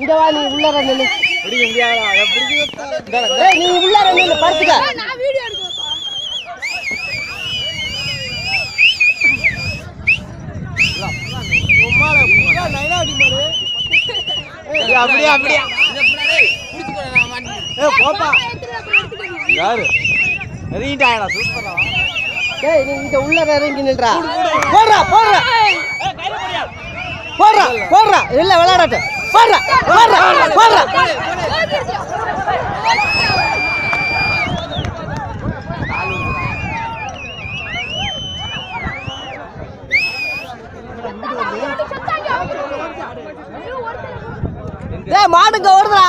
இங்க வா, நீ உள்ளார நில்லு. நீ உள்ளார நில்லு, பார்த்துக்க. அப்படியா அப்படியா யாரு இறங்கிட்டாடா சூப்பரா. டேய் நீ இங்க உள்ளார இறங்கி நில்றா. போடுறா போடுறா போடுறா போடுறா. இல்ல விளையாடட்ட. போடுறா போடுறா போடுறா. மாடுங்க ஓடுறா.